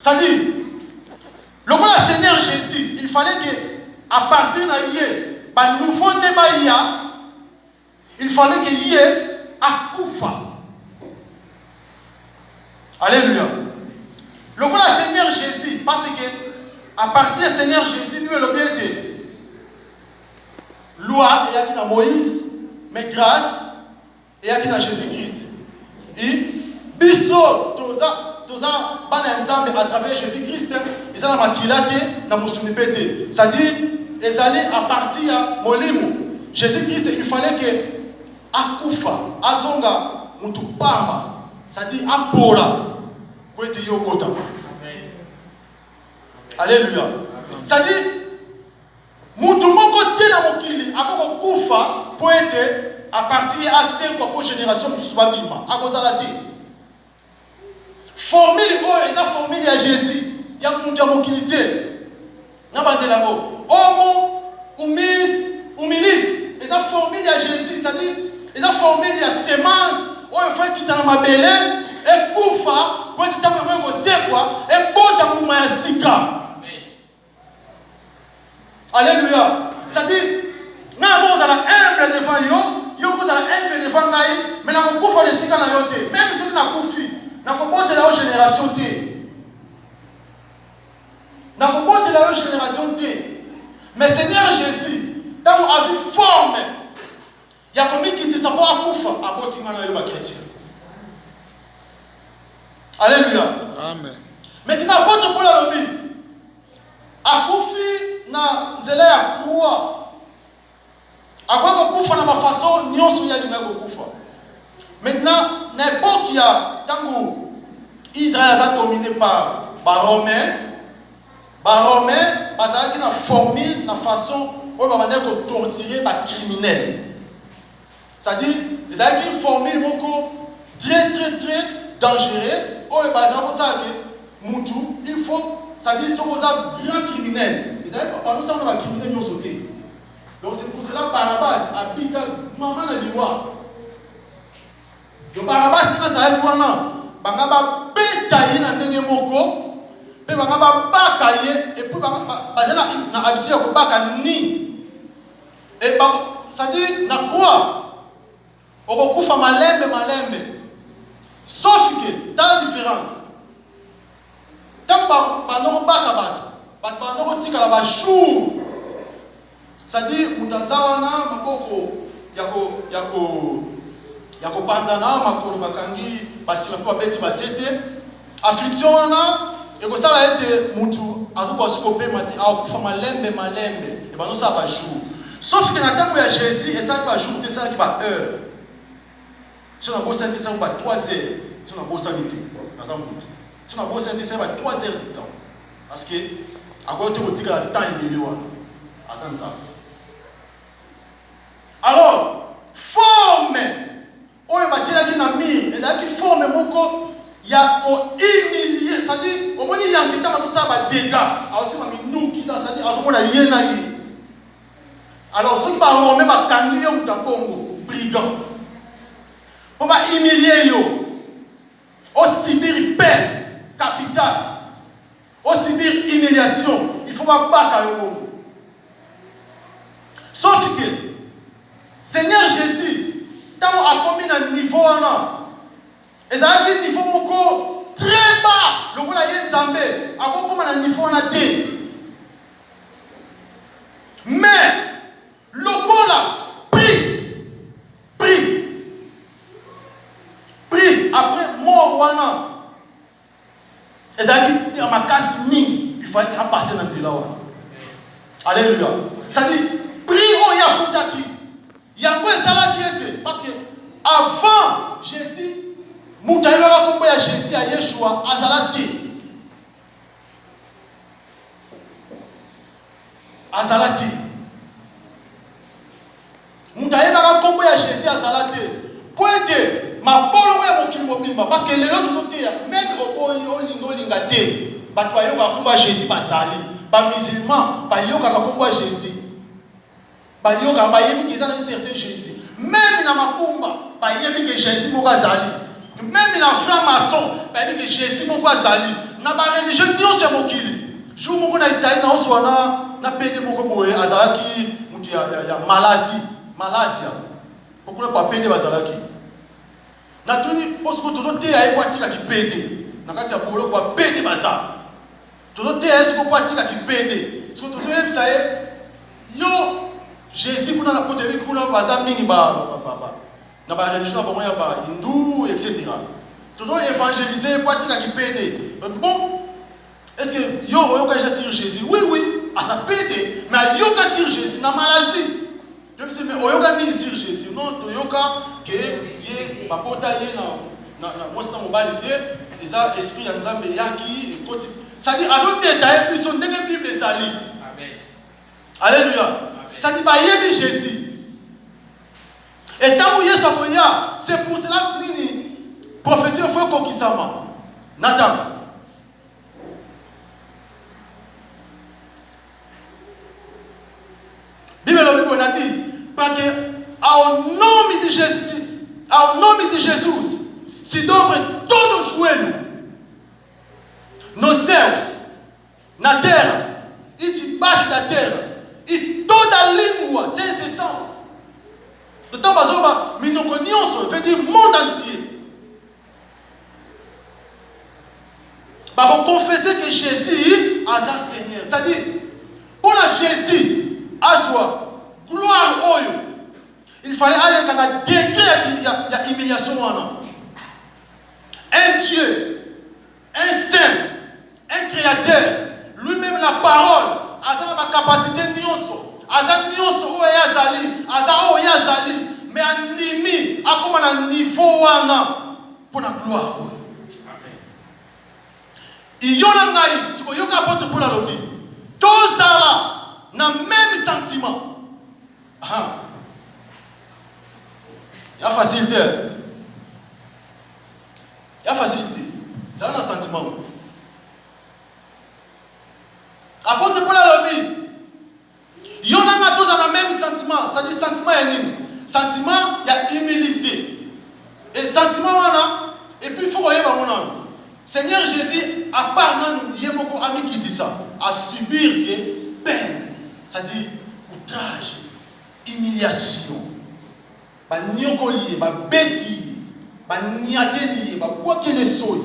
Ça dit, le Seigneur Jésus, il fallait que, à partir de hier, le nouveau débat, il fallait qu'il y ait à Koufa. Alléluia. Le Seigneur Jésus, parce que, à partir du Seigneur Jésus, nous, le bien de loi, il y a qui dans Moïse, mais grâce, il y a qui dans Jésus-Christ. Et, biso, à travers Jésus-Christ, ils ont c'est-à-dire, ils allaient à partir de Molimo. Jésus-Christ, il fallait que Akufa, Azonga, Mutupamba, c'est-à-dire Apola, pour être Yokota. Alléluia. C'est-à-dire, Mutumoko Tena Mokili, Akoko Kufa, pour être à partir de 5 générations de Soubabima, à cause de la vie. Formule, ils ont formule à Jésus. Il y a une tranquillité. Il y a une homo, humilis. Ils ont formule à Jésus. C'est-à-dire, ils ont formule à sémence. Il faut qu'ils t'en mabellent. Et koufa, pour qu'ils t'en mabellent, quoi. Et bon, t'en mabellent, sika. Alléluia. C'est-à-dire, nous avons humble devant yo, vous avez humble devant naï, mais nous avons koufa de sika dans yote. Même si nous avons koufi. Nous avons la génération T. Nous avons la génération T. Mais Seigneur Jésus, dans la vie forme, il y a combien qui disent savoir à Koufa, à Botima na chrétien. Alléluia. Amen. Maintenant, votre pour la lobby, à Koufi, na zela ya croix. À quoi Koufa na ma façon, n'y a pas Koufa. Maintenant, n'importe qui a, tant que Israël a dominé par les Romains, parce qu'ils ont formé la façon où ils vont torturer les criminels. C'est-à-dire, ils ont une formule très dangereuse, où ils vont il faut, c'est-à-dire, ils sont des grands criminels. Ils ont pas nous des criminels qui ont sauté. Donc c'est pour cela que Barabas a dit que maman a dit quoi? Le Barabas, c'est ça, il Bangaba betaye na ndenge moko pe bangaba bakaye et puis bangaba bazela na habitude ko baka ni et ça dit na quoi okokufa malembe sauf que dans la différence tant bano baka bato bano tika la ba jour ça dit mutazawana maboko yako panzana makolo bakangi basi mpo beti basete affliction wana ekosala ete mutu akuba sikope mate akufa malembe et bano ça va jour sauf que na tango ya Jésus et ça va jour de ça qui va heure sur na bossa de ça va 3 heures sur na bossa de temps na mutu sur na bossa de ça va 3 heures de temps parce que à côté de tika temps il est wana azanza alors forme oyo batilaki na mire ezalaki forme moko ya kohumilie c'est-à-dire omoni yango ntango tosala badega aosima minuki c'est-à-dire azomona ye na ye alors soki barome bakangi yo moto abongo brigand po bahumilie yo osibir peine capitale osibir humiliation il faut babaka yo bongo sauf que Seigneur Jésus tant a commis un niveau et ça a dit niveau moko très bas le voilà yen zambé avant comme un niveau na té mais le voilà pris après mort wana et ça a dit ma casse ni il fallait passer dans ce là. Alléluia. Ça dit pris au ya futaki il y a quoi ça qui était parce que avant Jésus Moutaïla va tomber à Jésus à Yeshua Azalati Moutaïla va tomber à Jésus Azalati pour être ma bonne ouais mon kilomobimba parce que les autres côté même au lingo lingate batwayo va tomber à Jésus bazali ba musulman ba yoka va tomber à Jésus ba yoka ba yebi qu'ils ont un certain Jésus même dans ma kumba ba yebi que Jésus mo bazali même dans franc-maçon ba yebi que Jésus mo bazali na ba religion nyonso ya mokili jour moko na Italie na oswana na pede moko boye azalaki mutu ya Malasia okuna pa pede bazalaki na tuni posko tozo te ayi kwatika ki pede na kati ya bolo kwa pede baza tozo te ayi siko kwatika ki pede siko tozo yebisa ye yo Jésus kuna na pote bi kuna baza mingi ba na ba religion ba moya ba hindu etc. Tozo évangéliser kwatika ki pede. Bon, est-ce que yo oyoka déjà sur Jésus? Oui, à sa pede, mais yoka sur Jésus na maladie. Je me dis mais oyoka ni sur Jésus. Non, toyoka que ye papota ye na mosta mobile te, eza esprit ya Nzambe yaki et côté. Ça dit avant détailler plus son dernier Bible les ali. Amen. Alléluia. Ça dit bah yebi Jésus. Et tant que Yesu akoya, c'est pour cela que nini profession faut kokisama. Nathan. Bible le dit parce que au nom de Jésus, au nom de Jésus, si donc todos joelhos nos céus, na terra e debaixo da terra e toda língua sem exceção. Então bazoba minoko nyonso veut dire monde entier. Va confesser que Jésus est un Seigneur. C'est-à-dire, pour la Jésus, à soi, gloire au Dieu, il fallait aller dans un degré d'humiliation. Un Dieu, un Saint, un Créateur, lui-même la parole, a sa capacité nyonso, a sa nyonso où yazali, a sa où yazali, mais animi, a comme un niveau pour la gloire. Il y a un gars, ce qu'il y a un apôtre pour la lobby. Tous ça n'a même sentiment. Il y a facilité. Il y a facilité. Ça a un sentiment. Apôtre pour la lobby. Il y a un tous dans le même sentiment. Ça dit sentiment et nini. Sentiment, il y a humilité. Et sentiment, voilà. Et puis il faut regarder mon âme. Seigneur Jésus, à part nous, il y a beaucoup d'amis qui disent ça, à subir des peines, c'est-à-dire outrage, humiliation, bah nyokoli, bah bêtis, bah niateli, bah quoi qu'il soit.